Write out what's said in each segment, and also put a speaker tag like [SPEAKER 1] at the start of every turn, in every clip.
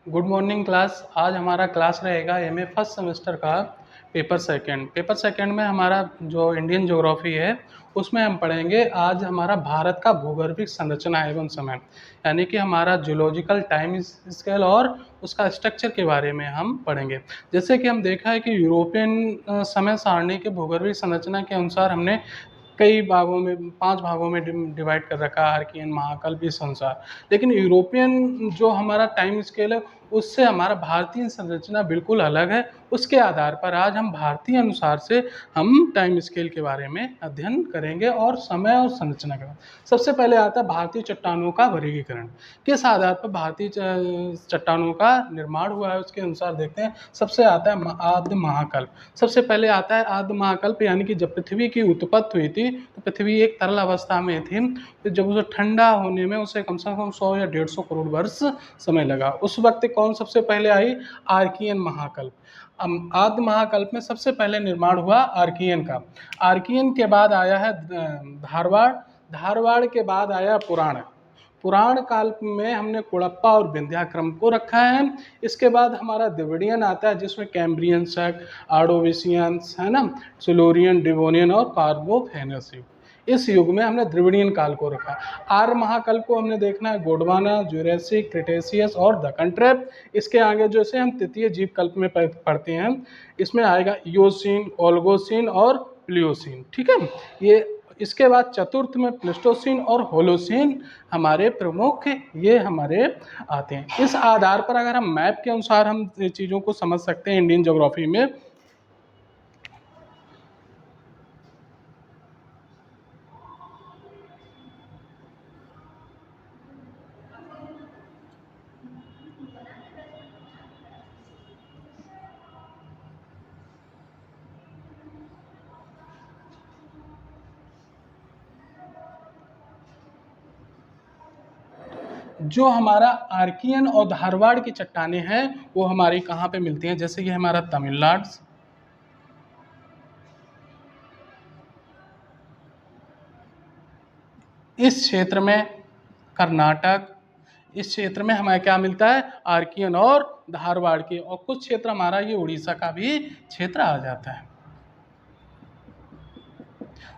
[SPEAKER 1] Good morning class. आज हमारा class रहेगा एमए फर्स्ट सेमेस्टर का पेपर सेकंड में हमारा जो इंडियन ज्योग्राफी है उसमें हम पढ़ेंगे। आज हमारा भारत का भूगर्भिक संरचना एवं समय, यानी कि हमारा जियोलॉजिकल टाइम स्केल और उसका स्ट्रक्चर के बारे में हम पढ़ेंगे। जैसे कि हम देखा है कि यूरोपियन समय सारणी के भूगर्भिक संरचना के अनुसार हमने कई भागों में 5 भागों में डिवाइड कर रखा है, आर्कियन, महाकल्प, इस अनुसार। लेकिन यूरोपियन जो हमारा टाइम स्केल है उससे हमारा भारतीय संरचना बिल्कुल अलग है। उसके आधार पर आज हम भारतीय अनुसार से हम टाइम स्केल के बारे में अध्ययन करेंगे और समय और संरचना के बारे में। सबसे पहले आता है भारतीय चट्टानों का वर्गीकरण। किस आधार पर भारतीय चट्टानों का निर्माण हुआ है उसके अनुसार देखते हैं। सबसे आता है आद्य महाकल्प। सबसे पहले आता है आद्य महाकल्प, यानी कि जब पृथ्वी की उत्पत्ति हुई थी तो पृथ्वी एक तरल अवस्था में थी। तो जब उसे ठंडा होने में उसे कम से कम 100 या 150 करोड़ वर्ष समय लगा। उस वक्त कौन सबसे पहले आई? आर्कियन महाकल्प। आद्य महाकल्प में सबसे पहले निर्माण हुआ आर्कियन का। आर्कियन के बाद आया है धारवाड़। धारवाड़ के बाद आया पुराण। पुराण काल में हमने कुड़प्पा और विंध्याक्रम को रखा है। इसके बाद हमारा द्रविडियन आता है जिसमें कैम्ब्रियन शक, आर्डोविशियंस, है ना, सिल्यूरियन, डिवोनियन और कार्बोफेनस युग। इस युग में हमने द्रविडियन काल को रखा। आर्य महाकल्प को हमने देखना है गोंडवाना, जुरेसिक, क्रिटेशियस और दक्कन ट्रैप। इसके आगे जैसे हम तृतीय जीव कल्प में पढ़ते हैं, इसमें आएगा इयोसीन, ओल्गोसीन और प्लियोसीन। ठीक है, ये इसके बाद चतुर्थ में प्लेस्टोसीन और होलोसीन हमारे प्रमुख ये हमारे आते हैं। इस आधार पर अगर हम मैप के अनुसार हम चीज़ों को समझ सकते हैं इंडियन ज्योग्राफी में। जो हमारा आर्कियन और धारवाड़ की चट्टानें हैं वो हमारी कहाँ पे मिलती हैं? जैसे ये हमारा तमिलनाडु, इस क्षेत्र में कर्नाटक, इस क्षेत्र में हमें क्या मिलता है? आर्कियन और धारवाड़ के। और कुछ क्षेत्र हमारा ये उड़ीसा का भी क्षेत्र आ जाता है।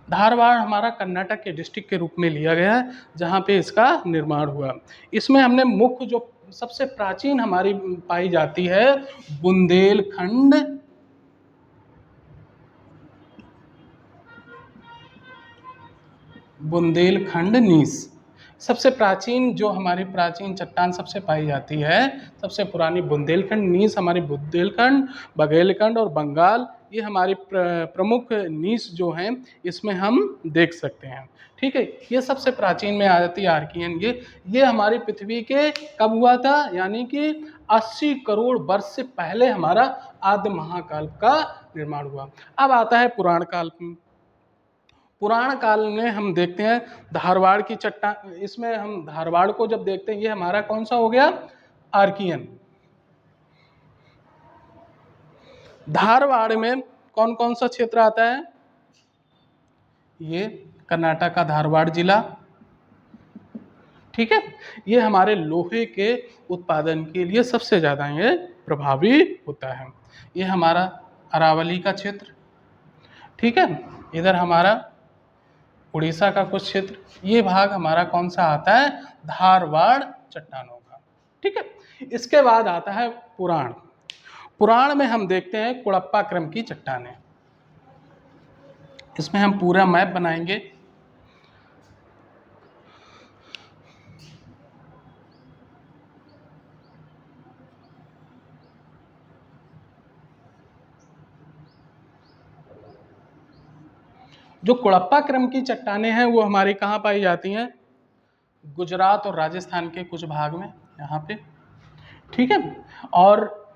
[SPEAKER 1] धारवाड़ हमारा कर्नाटक के डिस्ट्रिक्ट के रूप में लिया गया है जहाँ पे इसका निर्माण हुआ। इसमें हमने मुख्य जो सबसे प्राचीन हमारी पाई जाती है बुंदेलखंड, बुंदेलखंड नीस। सबसे प्राचीन जो हमारी प्राचीन चट्टान सबसे पाई जाती है, सबसे पुरानी बुंदेलखंड नीस हमारी बुंदेलखंड, बघेलखंड और बंगाल, ये हमारी प्रमुख नीस जो हैं इसमें हम देख सकते हैं। ठीक है, ये सबसे प्राचीन में आ जाती है आर्कियन। ये हमारी पृथ्वी के कब हुआ था? यानी कि 80 करोड़ वर्ष से पहले हमारा आद्य महाकाल का निर्माण हुआ। अब आता है पुराण काल। पुराण काल में हम देखते हैं धारवाड़ की चट्टान। इसमें हम धारवाड़ को जब देखते हैं ये हमारा कौन सा हो गया? आर्कियन। धारवाड़ में कौन कौन सा क्षेत्र आता है? ये कर्नाटक का धारवाड़ जिला। ठीक है, ये हमारे लोहे के उत्पादन के लिए सबसे ज़्यादा ये प्रभावी होता है। ये हमारा अरावली का क्षेत्र। ठीक है, इधर हमारा उड़ीसा का कुछ क्षेत्र। ये भाग हमारा कौन सा आता है? धारवाड़ चट्टानों का। ठीक है, इसके बाद आता है पुराण। पुराण में हम देखते हैं कुड़प्पा क्रम की चट्टानें। इसमें हम पूरा मैप बनाएंगे। जो कुड़प्पा क्रम की चट्टानें हैं वो हमारी कहाँ पाई जाती हैं? गुजरात और राजस्थान के कुछ भाग में, यहाँ पे। ठीक है, और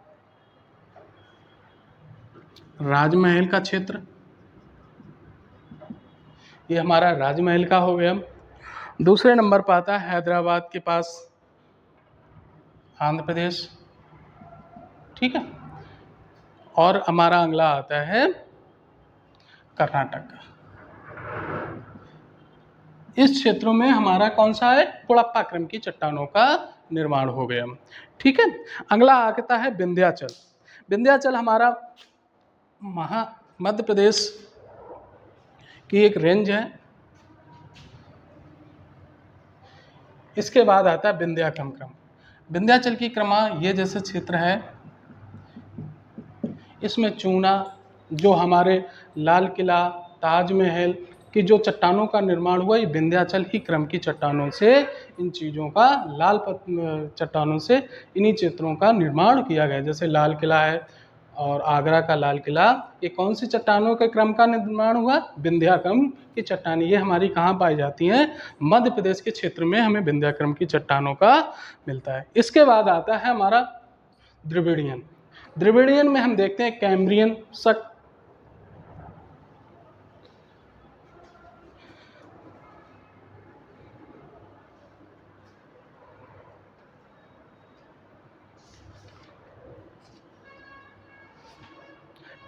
[SPEAKER 1] राजमहल का क्षेत्र, ये हमारा राजमहल का हो गया। दूसरे नंबर पर आता है हैदराबाद के पास आंध्र प्रदेश। ठीक है, और हमारा अगला आता है कर्नाटक। इस क्षेत्रों में हमारा कौन सा है? कुड़प्पा क्रम की चट्टानों का निर्माण हो गया। ठीक है, अगला आता है विंध्याचल। विंध्याचल हमारा मध्य प्रदेश की एक रेंज है। इसके बाद आता है विंध्याचल क्रम। विंध्याचल की क्रमा ये जैसे क्षेत्र है, इसमें चूना, जो हमारे लाल किला, ताजमहल की जो चट्टानों का निर्माण हुआ, ये विंध्याचल ही क्रम की चट्टानों से, इन चीज़ों का चट्टानों से इन्हीं चित्रों का निर्माण किया गया। जैसे लाल किला है और आगरा का लाल किला, ये कौन सी चट्टानों के क्रम का निर्माण हुआ? विंध्याक्रम की चट्टानें। ये हमारी कहाँ पाई जाती हैं? मध्य प्रदेश के क्षेत्र में हमें विंध्याक्रम की चट्टानों का मिलता है। इसके बाद आता है हमारा द्रविड़ियन। द्रविड़ियन में हम देखते हैं कैम्ब्रियन शक,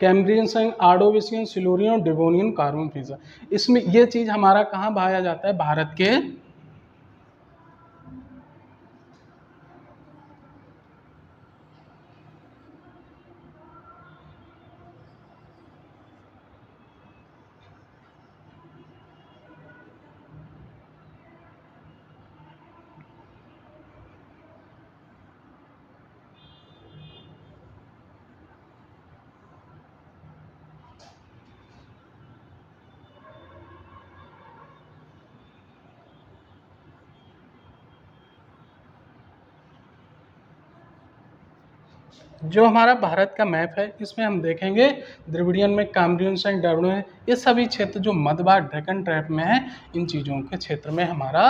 [SPEAKER 1] कैम्ब्रियन संघ, आर्डोविशियन, सिल्यूरियन, डिवोनियन, कार्बन फ्रीजा। इसमें ये चीज हमारा कहाँ पाया जाता है? भारत के जो हमारा भारत का मैप है, इसमें हम देखेंगे द्रविडियन में कैम्ब्रियन संघ, डार्विनियन, ये सभी क्षेत्र जो मध्यभाग डेक्कन ट्रैप में है, इन चीज़ों के क्षेत्र में हमारा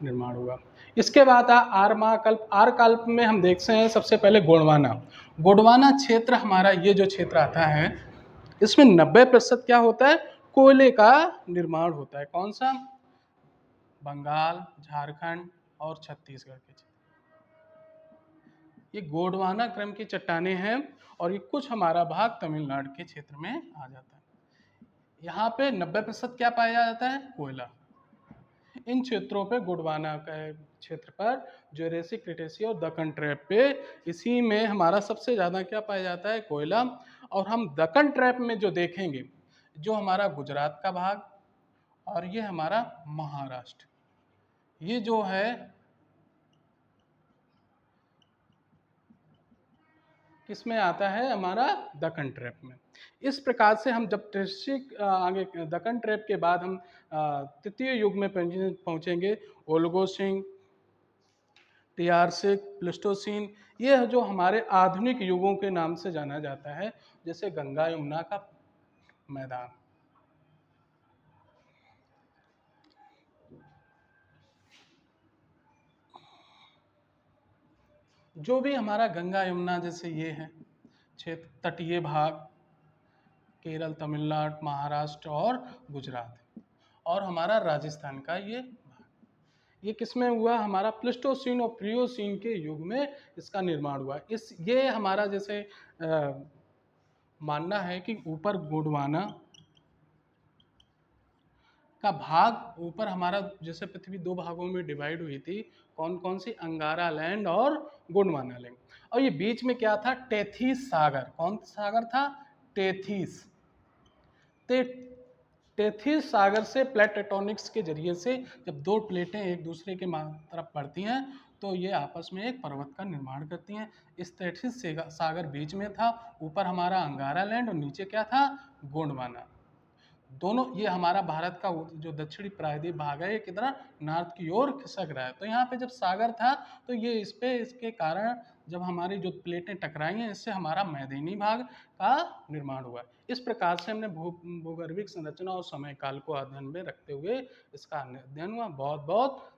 [SPEAKER 1] निर्माण हुआ। इसके बाद आर्माकल्प। आर्कल्प में हम देखते हैं सबसे पहले गोंडवाना। गोंडवाना क्षेत्र हमारा, ये जो क्षेत्र आता है, इसमें 90% क्या होता है? कोयले का निर्माण होता है। कौन सा? बंगाल, झारखंड और छत्तीसगढ़ के क्षेत्र। ये गोंडवाना क्रम की चट्टानें हैं और ये कुछ हमारा भाग तमिलनाडु के क्षेत्र में आ जाता है। यहाँ पे 90% क्या पाया जाता है? कोयला। इन क्षेत्रों पे, गोंडवाना का क्षेत्र पर, जुरेसिक, क्रिटेशियस और दक्कन ट्रैप पे, इसी में हमारा सबसे ज़्यादा क्या पाया जाता है? कोयला। और हम दक्कन ट्रैप में जो देखेंगे, जो हमारा गुजरात का भाग और ये हमारा महाराष्ट्र, ये जो है किसमें आता है? हमारा दक्कन ट्रैप में। इस प्रकार से हम जब आगे दक्कन ट्रैप के बाद हम तृतीय युग में पहुंचेंगे, ओलिगोसिन, ट्रियासिक, प्लेस्टोसीन, ये जो हमारे आधुनिक युगों के नाम से जाना जाता है, जैसे गंगा यमुना का मैदान। जो भी हमारा गंगा यमुना, जैसे ये है क्षेत्र, तटीय भाग, केरल, तमिलनाडु, महाराष्ट्र और गुजरात, और हमारा राजस्थान का ये भाग, ये किसमें हुआ? हमारा प्लेस्टोसीन और प्रियोसीन के युग में इसका निर्माण हुआ। ये हमारा जैसे मानना है कि ऊपर गोंडवाना का भाग, ऊपर हमारा जैसे पृथ्वी दो भागों में डिवाइड हुई थी, कौन कौन सी? अंगारा लैंड और गोंडवाना लैंड। और ये बीच में क्या था? टेथिस सागर। कौन सागर था? टेथिस। टेथिस सागर से प्लेट टेक्टोनिक्स के जरिए से जब दो प्लेटें एक दूसरे के तरफ पड़ती हैं, तो ये आपस में एक पर्वत का निर्माण करती हैं। इस टेथिस सागर बीच में था, ऊपर हमारा अंगारा लैंड और नीचे क्या था? गोंडवाना। दोनों, ये हमारा भारत का जो दक्षिणी प्रायद्वीप भाग है, ये कितना नॉर्थ की ओर खिसक रहा है। तो यहाँ पे जब सागर था, तो ये इसके कारण जब हमारी जो प्लेटें टकराई हैं, इससे हमारा मैदानी भाग का निर्माण हुआ। इस प्रकार से हमने भूगर्भिक संरचना और समय काल को अध्ययन में रखते हुए इसका अध्ययन हुआ। बहुत बहुत